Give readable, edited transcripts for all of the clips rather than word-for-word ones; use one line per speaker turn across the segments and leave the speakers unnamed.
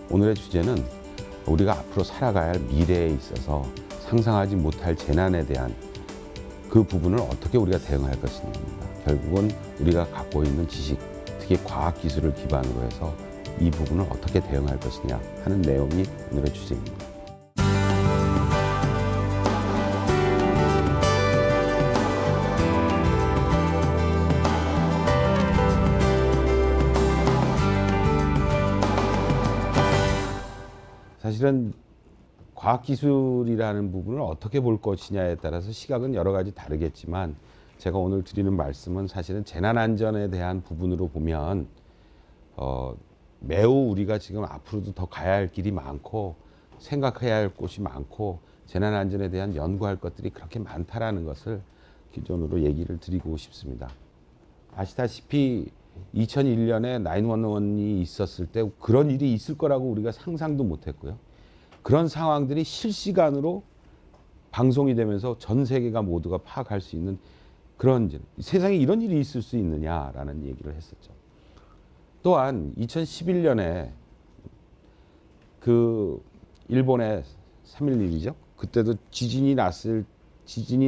오늘의 주제는 우리가 앞으로 살아가야 할 미래에 있어서 상상하지 못할 재난에 대한 그 부분을 어떻게 우리가 대응할 것이냐입니다. 결국은 우리가 갖고 있는 지식, 특히 과학기술을 기반으로 해서 이 부분을 어떻게 대응할 것이냐 하는 내용이 오늘의 주제입니다. 사실은 과학기술이라는 부분을 어떻게 볼 것이냐에 따라서 시각은 여러 가지 다르겠지만 제가 오늘 드리는 말씀은 사실은 재난안전에 대한 부분으로 보면 매우 우리가 지금 앞으로도 더 가야 할 길이 많고 생각해야 할 곳이 많고 재난안전에 대한 연구할 것들이 그렇게 많다라는 것을 기존으로 얘기를 드리고 싶습니다. 아시다시피 2001년에 911이 있었을 때 그런 일이 있을 거라고 우리가 상상도 못했고요. 그런 상황들이 실시간으로 방송이 되면서 전 세계가 모두가 파악할 수 있는 그런 세상에 이런 일이 있을 수 있느냐라는 얘기를 했었죠. 또한 2011년에 그 일본의 3.11이죠. 그때도 지진이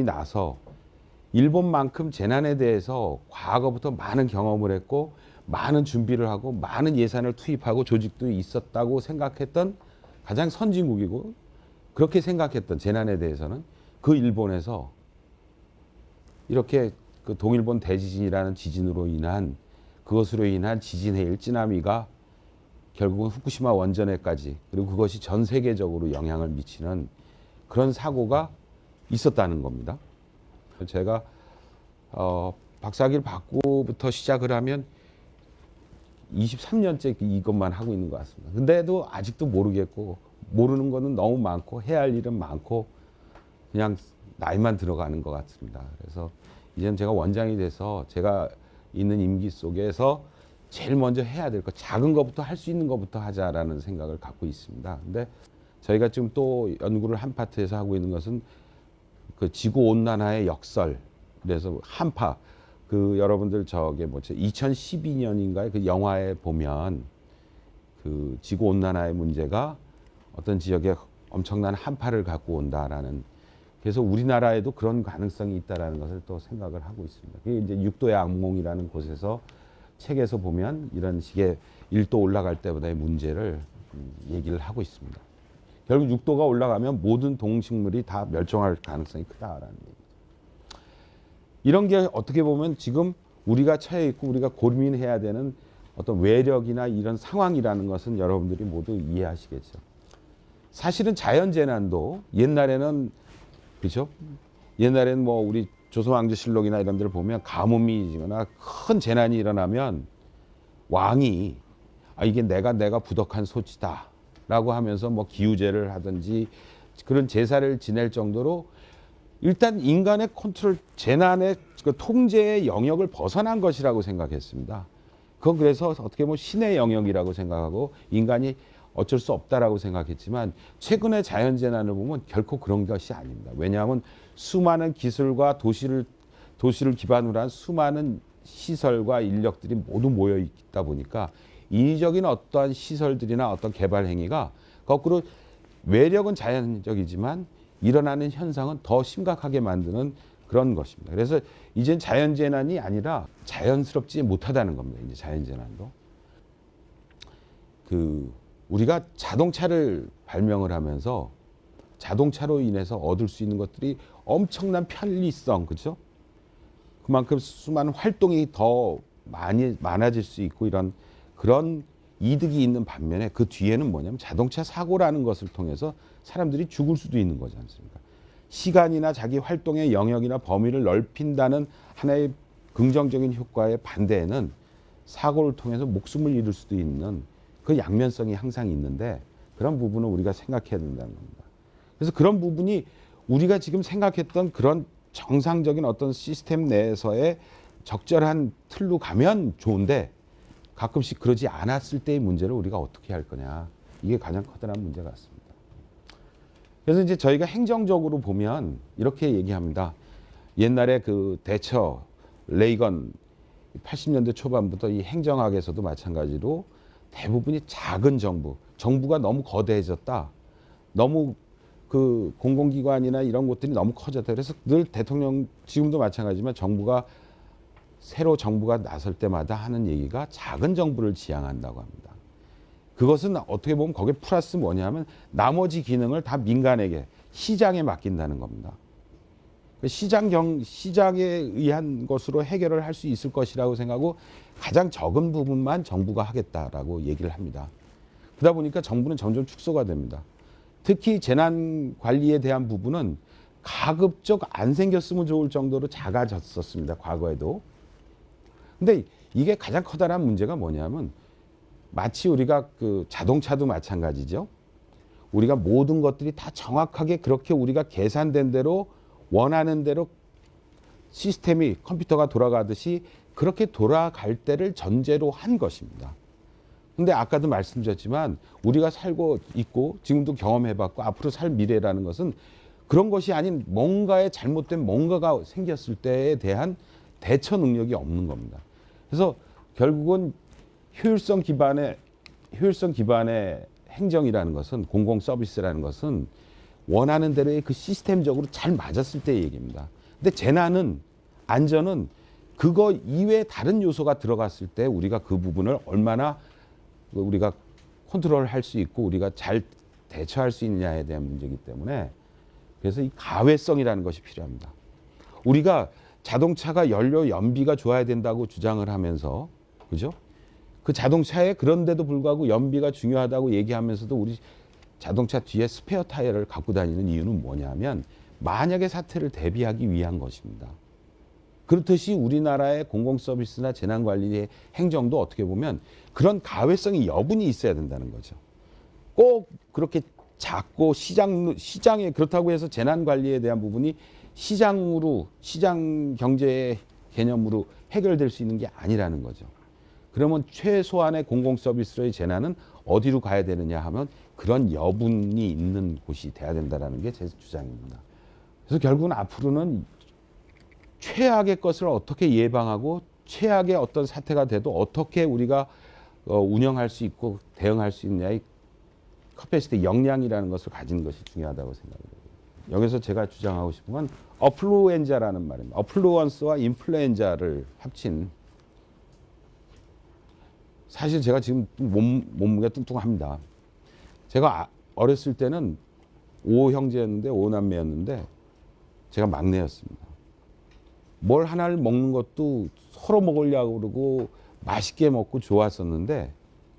나서 일본만큼 재난에 대해서 과거부터 많은 경험을 했고 많은 준비를 하고 많은 예산을 투입하고 조직도 있었다고 생각했던 가장 선진국이고 그렇게 생각했던 재난에 대해서는 그 일본에서 이렇게 그 동일본 대지진이라는 지진으로 인한 그것으로 인한 지진 해일 쓰나미가 결국은 후쿠시마 원전에까지 그리고 그것이 전 세계적으로 영향을 미치는 그런 사고가 있었다는 겁니다. 제가 박사학위를 받고부터 시작을 하면 23년째 이것만 하고 있는 것 같습니다. 근데도 아직도 모르겠고 모르는 거는 너무 많고 해야 할 일은 많고 그냥 나이만 들어가는 것 같습니다. 그래서 이제는 제가 원장이 돼서 제가 있는 임기 속에서 제일 먼저 해야 될 것, 작은 것부터 할 수 있는 것부터 하자라는 생각을 갖고 있습니다. 근데 저희가 지금 또 연구를 한 파트에서 하고 있는 것은 그 지구 온난화의 역설. 그래서 한파. 그 여러분들 저게 뭐지? 2012년인가에 그 영화에 보면 그 지구 온난화의 문제가 어떤 지역에 엄청난 한파를 갖고 온다라는. 그래서 우리나라에도 그런 가능성이 있다라는 것을 또 생각을 하고 있습니다. 그게 이제 6도의 악몽이라는 곳에서 책에서 보면 이런 식의 1도 올라갈 때보다의 문제를 얘기를 하고 있습니다. 결국 6도가 올라가면 모든 동식물이 다 멸종할 가능성이 크다라는 얘기죠. 이런 게 어떻게 보면 지금 우리가 처해 있고 우리가 고민해야 되는 어떤 외력이나 이런 상황이라는 것은 여러분들이 모두 이해하시겠죠. 사실은 자연재난도 옛날에는 그렇죠? 옛날에는 뭐 우리 조선왕조실록이나 이런 데를 보면 가뭄이거나 큰 재난이 일어나면 왕이 이게 내가 부덕한 소치다라고 하면서 뭐 기우제를 하든지 그런 제사를 지낼 정도로 일단 인간의 컨트롤, 재난의 그 통제의 영역을 벗어난 것이라고 생각했습니다. 그건 그래서 어떻게 보면 신의 영역이라고 생각하고 인간이 어쩔 수 없다라고 생각했지만 최근의 자연재난을 보면 결코 그런 것이 아닙니다. 왜냐하면 수많은 기술과 도시를 기반으로 한 수많은 시설과 인력들이 모두 모여 있다 보니까 인위적인 어떠한 시설들이나 어떤 개발 행위가 거꾸로 외력은 자연적이지만 일어나는 현상은 더 심각하게 만드는 그런 것입니다. 그래서 이젠 자연재난이 아니라 자연스럽지 못하다는 겁니다. 이제 자연재난도. 우리가 자동차를 발명을 하면서 자동차로 인해서 얻을 수 있는 것들이 엄청난 편리성, 그렇죠? 그만큼 수많은 활동이 더 많아질 수 있고 그런 이득이 있는 반면에 그 뒤에는 뭐냐면 자동차 사고라는 것을 통해서 사람들이 죽을 수도 있는 거지 않습니까? 시간이나 자기 활동의 영역이나 범위를 넓힌다는 하나의 긍정적인 효과의 반대에는 사고를 통해서 목숨을 잃을 수도 있는 그 양면성이 항상 있는데 그런 부분을 우리가 생각해야 된다는 겁니다. 그래서 그런 부분이 우리가 지금 생각했던 그런 정상적인 어떤 시스템 내에서의 적절한 틀로 가면 좋은데 가끔씩 그러지 않았을 때의 문제를 우리가 어떻게 할 거냐. 이게 가장 커다란 문제 같습니다. 그래서 이제 저희가 행정적으로 보면 이렇게 얘기합니다. 옛날에 그 대처, 레이건 80년대 초반부터 이 행정학에서도 마찬가지로 대부분이 작은 정부가 너무 거대해졌다. 너무 그 공공기관이나 이런 것들이 너무 커졌다. 그래서 늘 대통령 지금도 마찬가지지만 새로 정부가 나설 때마다 하는 얘기가 작은 정부를 지향한다고 합니다. 그것은 어떻게 보면 거기에 플러스 뭐냐면 나머지 기능을 다 민간에게 시장에 맡긴다는 겁니다. 시장에 의한 것으로 해결을 할 수 있을 것이라고 생각하고 가장 적은 부분만 정부가 하겠다라고 얘기를 합니다. 그러다 보니까 정부는 점점 축소가 됩니다. 특히 재난 관리에 대한 부분은 가급적 안 생겼으면 좋을 정도로 작아졌었습니다. 과거에도. 근데 이게 가장 커다란 문제가 뭐냐면 마치 우리가 그 자동차도 마찬가지죠. 우리가 모든 것들이 다 정확하게 그렇게 우리가 계산된 대로 원하는 대로 시스템이 컴퓨터가 돌아가듯이 그렇게 돌아갈 때를 전제로 한 것입니다. 근데 아까도 말씀드렸지만 우리가 살고 있고 지금도 경험해봤고 앞으로 살 미래라는 것은 그런 것이 아닌 뭔가의 잘못된 뭔가가 생겼을 때에 대한 대처 능력이 없는 겁니다. 그래서 결국은 효율성 기반의 행정이라는 것은 공공 서비스라는 것은 원하는 대로의 그 시스템적으로 잘 맞았을 때의 얘기입니다. 근데 재난은 안전은 그거 이외에 다른 요소가 들어갔을 때 우리가 그 부분을 얼마나 우리가 컨트롤할 수 있고 우리가 잘 대처할 수 있느냐에 대한 문제이기 때문에 그래서 이 가외성이라는 것이 필요합니다. 우리가 자동차가 연료 연비가 좋아야 된다고 주장을 하면서 그죠? 그 자동차에 그런데도 불구하고 연비가 중요하다고 얘기하면서도 우리 자동차 뒤에 스페어 타이어를 갖고 다니는 이유는 뭐냐면 만약의 사태를 대비하기 위한 것입니다. 그렇듯이 우리나라의 공공서비스나 재난관리의 행정도 어떻게 보면 그런 가외성이 여분이 있어야 된다는 거죠. 꼭 그렇게 작고 시장에 그렇다고 해서 재난관리에 대한 부분이 시장 경제의 개념으로 해결될 수 있는 게 아니라는 거죠. 그러면 최소한의 공공서비스로의 재난은 어디로 가야 되느냐 하면 그런 여분이 있는 곳이 돼야 된다는 게 제 주장입니다. 그래서 결국은 앞으로는 최악의 것을 어떻게 예방하고 최악의 어떤 사태가 돼도 어떻게 우리가 운영할 수 있고 대응할 수 있냐의 커패시티 역량이라는 것을 가지는 것이 중요하다고 생각합니다. 여기서 제가 주장하고 싶은 건 어플루엔자라는 말입니다. 어플루언스와 인플루엔자를 합친 사실 제가 지금 몸무게가 뚱뚱합니다. 제가 어렸을 때는 5형제였는데 5남매였는데 제가 막내였습니다. 뭘 하나를 먹는 것도 서로 먹으려고 그러고 맛있게 먹고 좋았었는데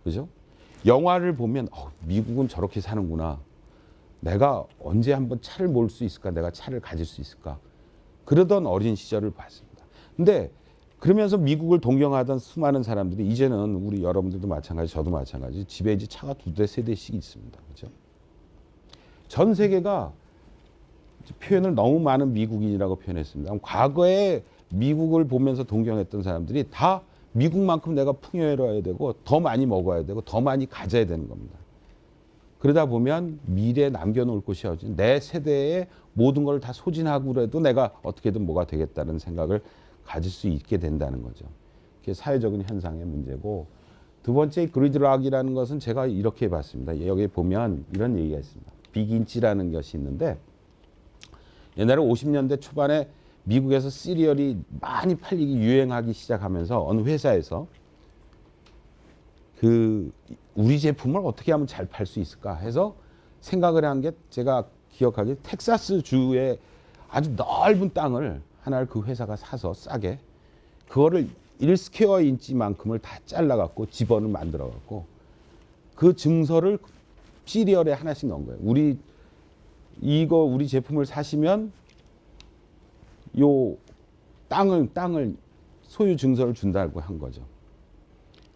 그죠? 영화를 보면 미국은 저렇게 사는구나. 내가 언제 한번 차를 몰 수 있을까? 내가 차를 가질 수 있을까? 그러던 어린 시절을 봤습니다. 근데 그러면서 미국을 동경하던 수많은 사람들이 이제는 우리 여러분들도 마찬가지, 저도 마찬가지. 집에 이제 차가 2대, 3대씩 있습니다. 그죠? 전 세계가 표현을 너무 많은 미국인이라고 표현했습니다. 과거에 미국을 보면서 동경했던 사람들이 다 미국만큼 내가 풍요로워야 되고 더 많이 먹어야 되고 더 많이 가져야 되는 겁니다. 그러다 보면 미래에 남겨놓을 곳이 없지. 내 세대에 모든 걸 다 소진하고 그래도 내가 어떻게든 뭐가 되겠다는 생각을 가질 수 있게 된다는 거죠. 그게 사회적인 현상의 문제고 두 번째 그리드락이라는 것은 제가 이렇게 봤습니다. 여기 보면 이런 얘기가 있습니다. 빅인치라는 것이 있는데 옛날에 50년대 초반에 미국에서 시리얼이 많이 팔리기 유행하기 시작하면서 어느 회사에서 우리 제품을 어떻게 하면 잘 팔 수 있을까 해서 생각을 한 게 제가 기억하기에 텍사스 주에 아주 넓은 땅을 하나를 그 회사가 사서 싸게 그거를 1스퀘어 인치만큼을 다 잘라갖고 집원을 만들어갖고 그 증서를 시리얼에 하나씩 넣은 거예요. 우리 제품을 사시면 요 땅을 소유 증서를 준다고 한 거죠.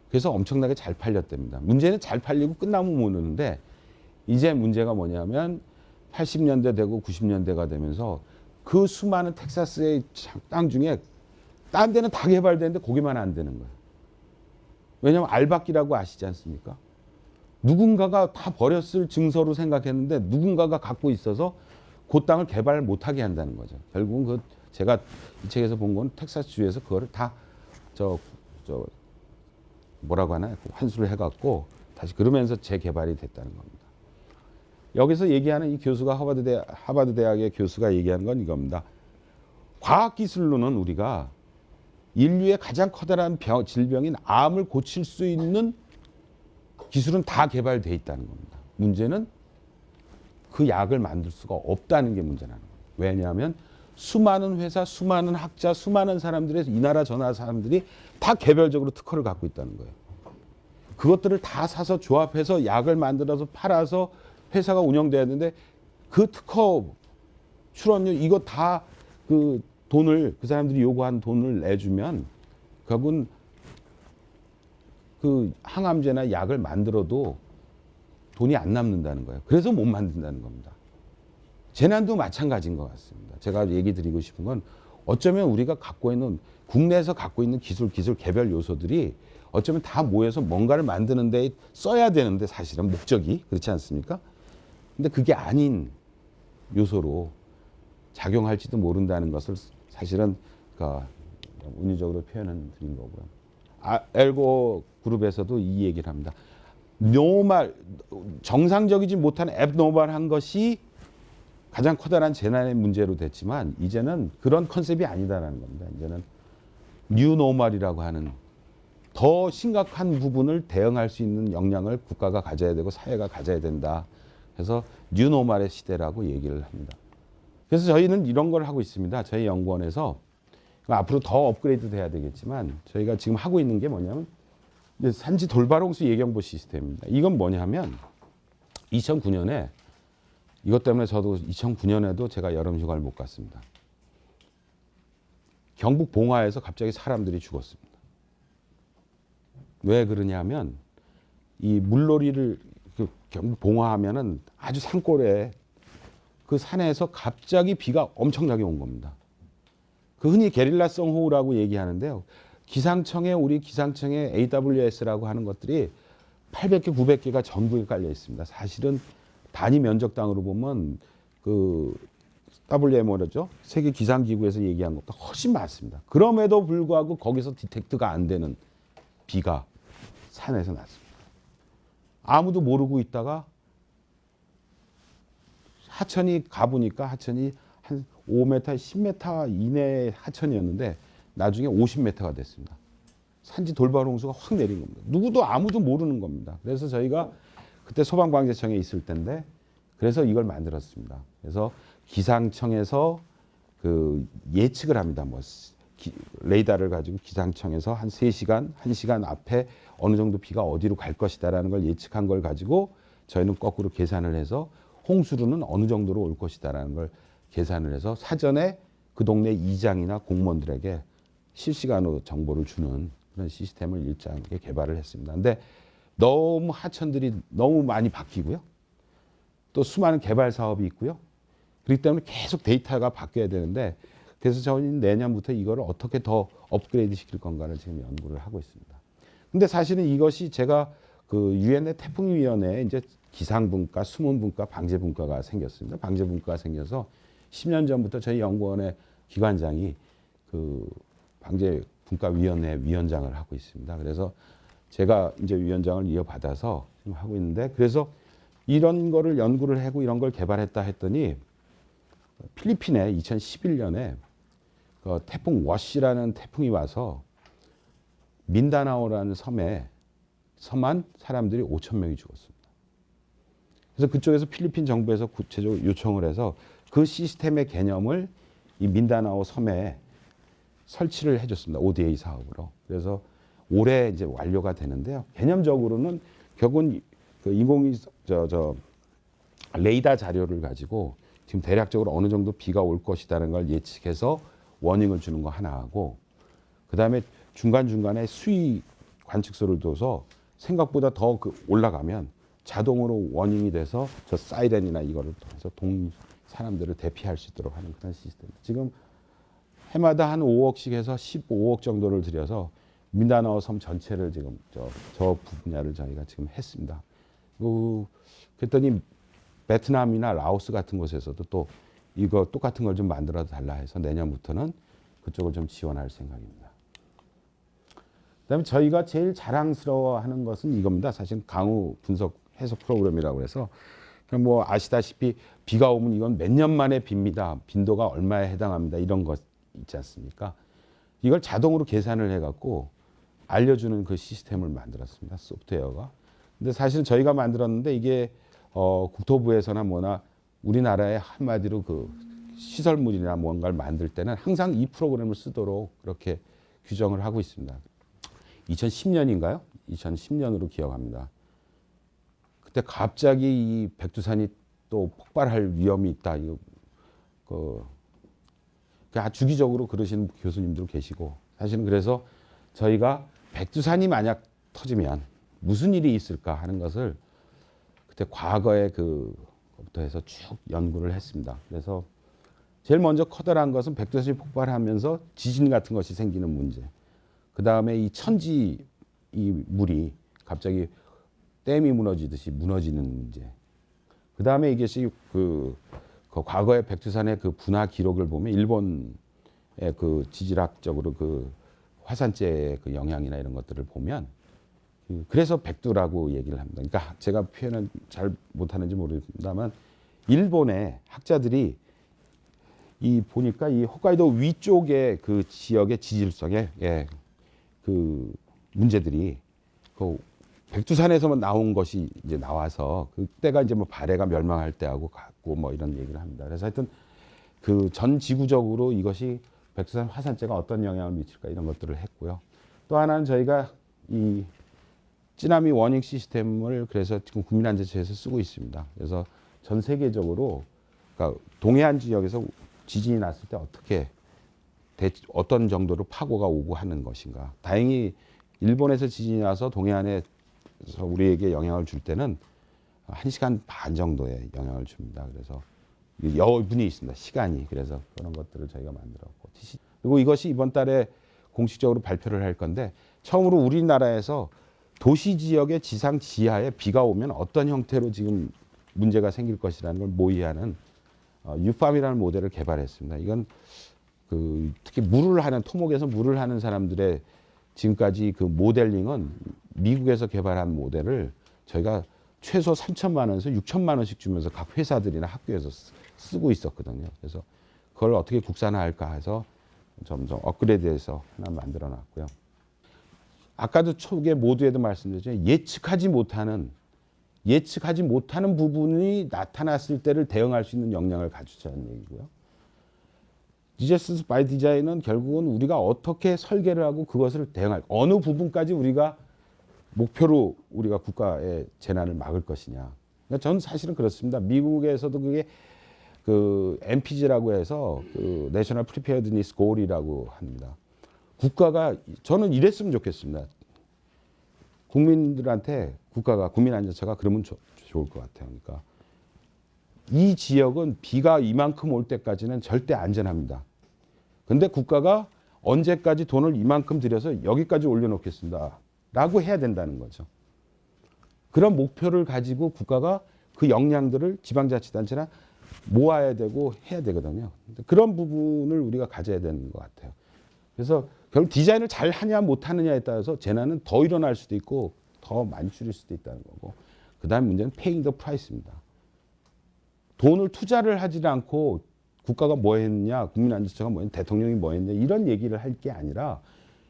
그래서 엄청나게 잘 팔렸답니다. 문제는 잘 팔리고 끝나면 모르는데 이제 문제가 뭐냐면 80년대 되고 90년대가 되면서 그 수많은 텍사스의 땅 중에 딴 데는 다 개발되는데 거기만 안 되는 거예요. 왜냐하면 알박기라고 아시지 않습니까? 누군가가 다 버렸을 증서로 생각했는데 누군가가 갖고 있어서 그 땅을 개발 못하게 한다는 거죠. 결국은 제가 이 책에서 본 건 텍사스주에서 그거를 다 뭐라고 하나 환수를 해갖고 다시 그러면서 재개발이 됐다는 겁니다. 여기서 얘기하는 이 교수가 하버드 대학의 교수가 얘기하는 건 이겁니다. 과학기술로는 우리가 인류의 가장 커다란 질병인 암을 고칠 수 있는 기술은 다 개발돼 있다는 겁니다. 문제는 그 약을 만들 수가 없다는 게 문제라는 거예요. 왜냐하면 수많은 회사, 수많은 학자, 수많은 사람들의 이 나라 저 나라 사람들이 다 개별적으로 특허를 갖고 있다는 거예요. 그것들을 다 사서 조합해서 약을 만들어서 팔아서 회사가 운영돼야 되는데 그 특허 출원료 이거 다 그 돈을 그 사람들이 요구한 돈을 내주면 결국은 그 항암제나 약을 만들어도 돈이 안 남는다는 거예요. 그래서 못 만든다는 겁니다. 재난도 마찬가지인 것 같습니다. 제가 얘기 드리고 싶은 건 어쩌면 우리가 갖고 있는 국내에서 갖고 있는 기술 개별 요소들이 어쩌면 다 모여서 뭔가를 만드는 데 써야 되는데 사실은 목적이 그렇지 않습니까? 근데 그게 아닌 요소로 작용할지도 모른다는 것을 사실은 운유적으로 표현을 드린 거고요. 엘고 그룹에서도 이 얘기를 합니다. 노멀, 정상적이지 못한 앱노멀한 것이 가장 커다란 재난의 문제로 됐지만 이제는 그런 컨셉이 아니다라는 겁니다. 이제는 뉴노멀이라고 하는 더 심각한 부분을 대응할 수 있는 역량을 국가가 가져야 되고 사회가 가져야 된다. 그래서 뉴노멀의 시대라고 얘기를 합니다. 그래서 저희는 이런 걸 하고 있습니다. 저희 연구원에서 앞으로 더 업그레이드 돼야 되겠지만 저희가 지금 하고 있는 게 뭐냐면 산지 돌발홍수 예경보 시스템입니다. 이건 뭐냐면 2009년에 이것 때문에 저도 2009년에도 제가 여름 휴가를 못 갔습니다. 경북 봉화에서 갑자기 사람들이 죽었습니다. 왜 그러냐면 이 물놀이를 경북 봉화하면은 아주 산골에 그 산에서 갑자기 비가 엄청나게 온 겁니다. 그 흔히 게릴라성 호우라고 얘기하는데요. 우리 기상청에 AWS라고 하는 것들이 800개, 900개가 전국에 깔려 있습니다. 사실은 단위 면적당으로 보면 그 WMO죠. 세계 기상기구에서 얘기한 것보다 훨씬 많습니다. 그럼에도 불구하고 거기서 디텍트가 안 되는 비가 산에서 났습니다. 아무도 모르고 있다가 하천이 가보니까 하천이 한 5m, 10m 이내의 하천이었는데 나중에 50m가 됐습니다. 산지 돌발홍수가 확 내린 겁니다. 누구도 아무도 모르는 겁니다. 그래서 저희가 그때 소방방재청에 있을 때인데 그래서 이걸 만들었습니다. 그래서 기상청에서 그 예측을 합니다. 레이더를 가지고 기상청에서 한 3시간, 1시간 앞에 어느 정도 비가 어디로 갈 것이다라는 걸 예측한 걸 가지고 저희는 거꾸로 계산을 해서 홍수로는 어느 정도로 올 것이다라는 걸 계산을 해서 사전에 그 동네 이장이나 공무원들에게 실시간으로 정보를 주는 그런 시스템을 일정하게 개발을 했습니다. 근데 너무 하천들이 너무 많이 바뀌고요. 또 수많은 개발 사업이 있고요. 그렇기 때문에 계속 데이터가 바뀌어야 되는데 그래서 저희는 내년부터 이거를 어떻게 더 업그레이드 시킬 건가를 지금 연구를 하고 있습니다. 근데 사실은 이것이 제가 그 유엔의 태풍위원회에 이제 기상분과, 수문분과, 방재분과가 생겼습니다. 방재분과가 생겨서 10년 전부터 저희 연구원의 기관장이 그 방재분과위원회 위원장을 하고 있습니다. 그래서 제가 이제 위원장을 이어받아서 지금 하고 있는데 그래서 이런 거를 연구를 하고 이런 걸 개발했다 했더니 필리핀에 2011년에 그 태풍 워시라는 태풍이 와서 민다나오라는 섬만 사람들이 5천 명이 죽었습니다. 그래서 그쪽에서 필리핀 정부에서 구체적으로 요청을 해서 그 시스템의 개념을 이 민다나오 섬에 설치를 해줬습니다. ODA 사업으로. 그래서 올해 이제 완료가 되는데요. 개념적으로는 결국은 그 레이더 자료를 가지고 지금 대략적으로 어느 정도 비가 올 것이라는 걸 예측해서 워닝을 주는 거 하나하고 그다음에 중간중간에 수위 관측소를 둬서 생각보다 더 올라가면 자동으로 워닝이 돼서 저 사이렌이나 이거를 통해서 사람들을 대피할 수 있도록 하는 그런 시스템. 지금 해마다 한 5억씩 해서 15억 정도를 들여서 민다나오 섬 전체를 지금 저 분야를 저희가 지금 했습니다. 그랬더니 베트남이나 라오스 같은 곳에서도 또 이거 똑같은 걸 좀 만들어 달라 해서 내년부터는 그쪽을 좀 지원할 생각입니다. 그다음에 저희가 제일 자랑스러워하는 것은 이겁니다. 사실 강우 분석 해석 프로그램이라고 해서 뭐 아시다시피 비가 오면 이건 몇 년 만에 빕니다. 빈도가 얼마에 해당합니다. 이런 것 있지 않습니까? 이걸 자동으로 계산을 해갖고 알려주는 그 시스템을 만들었습니다. 소프트웨어가. 근데 사실 저희가 만들었는데 이게 국토부에서나 뭐나 우리나라의 한마디로 그 시설물이나 뭔가를 만들 때는 항상 이 프로그램을 쓰도록 그렇게 규정을 하고 있습니다. 2010년인가요? 2010년으로 기억합니다. 그때 갑자기 이 백두산이 또 폭발할 위험이 있다. 이거 주기적으로 그러시는 교수님들 계시고 사실은 그래서 저희가 백두산이 만약 터지면 무슨 일이 있을까 하는 것을 그때 과거에 그부터 해서 쭉 연구를 했습니다. 그래서 제일 먼저 커다란 것은 백두산이 폭발하면서 지진 같은 것이 생기는 문제. 그 다음에 이 천지 이 물이 갑자기 댐이 무너지듯이 무너지는 문제. 그 다음에 이것이 그 과거의 백두산의 그 분화 기록을 보면 일본의 그 지질학적으로 그 화산재의 그 영향이나 이런 것들을 보면 그래서 백두라고 얘기를 합니다. 그러니까 제가 표현은 잘 못하는지 모르겠습니다만 일본의 학자들이 이 보니까 이 홋카이도 위쪽의 그 지역의 지질성에 그 문제들이 그 백두산에서만 나온 것이 이제 나와서 그때가 이제 뭐 발해가 멸망할 때하고 같고 뭐 이런 얘기를 합니다. 그래서 하여튼 그 전 지구적으로 이것이 백두산 화산재가 어떤 영향을 미칠까 이런 것들을 했고요. 또 하나는 저희가 이 쓰나미 워닝 시스템을 그래서 지금 국민안전처에서 쓰고 있습니다. 그래서 전 세계적으로 그러니까 동해안 지역에서 지진이 났을 때 어떻게 어떤 정도로 파고가 오고 하는 것인가. 다행히 일본에서 지진이 나서 동해안에서 우리에게 영향을 줄 때는 1시간 반 정도의 영향을 줍니다. 그래서 여분이 있습니다. 시간이. 그래서 그런 것들을 저희가 만들었고. 그리고 이것이 이번 달에 공식적으로 발표를 할 건데 처음으로 우리나라에서 도시 지역의 지상 지하에 비가 오면 어떤 형태로 지금 문제가 생길 것이라는 걸 모의하는 유팜이라는 모델을 개발했습니다. 이건 그 특히 물을 하는 토목에서 물을 하는 사람들의 지금까지 그 모델링은 미국에서 개발한 모델을 저희가 최소 3천만 원에서 6천만 원씩 주면서 각 회사들이나 학교에서 쓰고 있었거든요. 그래서 그걸 어떻게 국산화할까 해서 점점 업그레이드해서 하나 만들어 놨고요. 아까도 초기에 모두에도 말씀드렸죠. 예측하지 못하는 부분이 나타났을 때를 대응할 수 있는 역량을 갖추자는 얘기고요. 디자스터 바이 디자인은 결국은 우리가 어떻게 설계를 하고 그것을 대응할 어느 부분까지 우리가 목표로 우리가 국가의 재난을 막을 것이냐. 그러니까 저는 사실은 그렇습니다. 미국에서도 그게 그 NPG라고 해서 그 National Preparedness Goal이라고 합니다. 국가가 저는 이랬으면 좋겠습니다. 국민들한테 국가가 국민안전처가 그러면 좋을 것 같아요. 그러니까 이 지역은 비가 이만큼 올 때까지는 절대 안전합니다. 근데 국가가 언제까지 돈을 이만큼 들여서 여기까지 올려놓겠습니다. 라고 해야 된다는 거죠. 그런 목표를 가지고 국가가 그 역량들을 지방자치단체나 모아야 되고 해야 되거든요. 그런 부분을 우리가 가져야 되는 것 같아요. 그래서 결국 디자인을 잘 하냐 못하느냐에 따라서 재난은 더 일어날 수도 있고 더 많이 줄일 수도 있다는 거고 그 다음 문제는 paying the price입니다. 돈을 투자를 하지 않고 국가가 뭐 했냐, 국민안전처가 뭐 했냐, 대통령이 뭐 했냐 이런 얘기를 할 게 아니라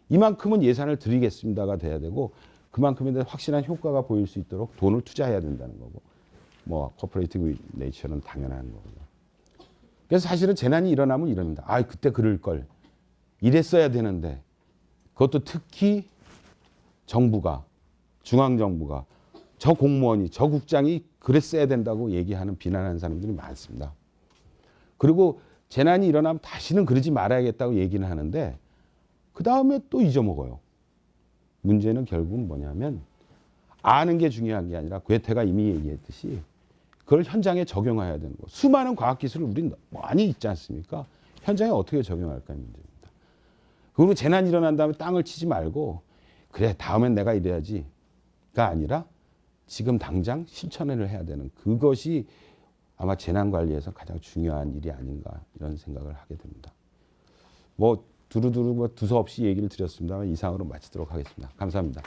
이만큼은 예산을 드리겠습니다가 돼야 되고 그만큼에 대한 확실한 효과가 보일 수 있도록 돈을 투자해야 된다는 거고 뭐 코퍼레이티브 네이처는 당연한 거고요. 그래서 사실은 재난이 일어나면 이럽니다. 아, 그때 그럴 걸. 이랬어야 되는데 그것도 특히 정부가 중앙정부가 저 공무원이 저 국장이 그랬어야 된다고 얘기하는 비난하는 사람들이 많습니다. 그리고 재난이 일어나면 다시는 그러지 말아야겠다고 얘기는 하는데 그 다음에 또 잊어먹어요. 문제는 결국은 뭐냐면 아는 게 중요한 게 아니라 괴테가 이미 얘기했듯이 그걸 현장에 적용해야 되는 거. 수많은 과학기술을 우리는 많이 있지 않습니까? 현장에 어떻게 적용할까의 문제입니다. 그리고 재난 일어난 다음에 땅을 치지 말고 그래 다음엔 내가 이래야지가 아니라 지금 당장 실천을 해야 되는 그것이 아마 재난관리에서 가장 중요한 일이 아닌가 이런 생각을 하게 됩니다. 뭐 두루두루 뭐 두서없이 얘기를 드렸습니다만 이상으로 마치도록 하겠습니다. 감사합니다.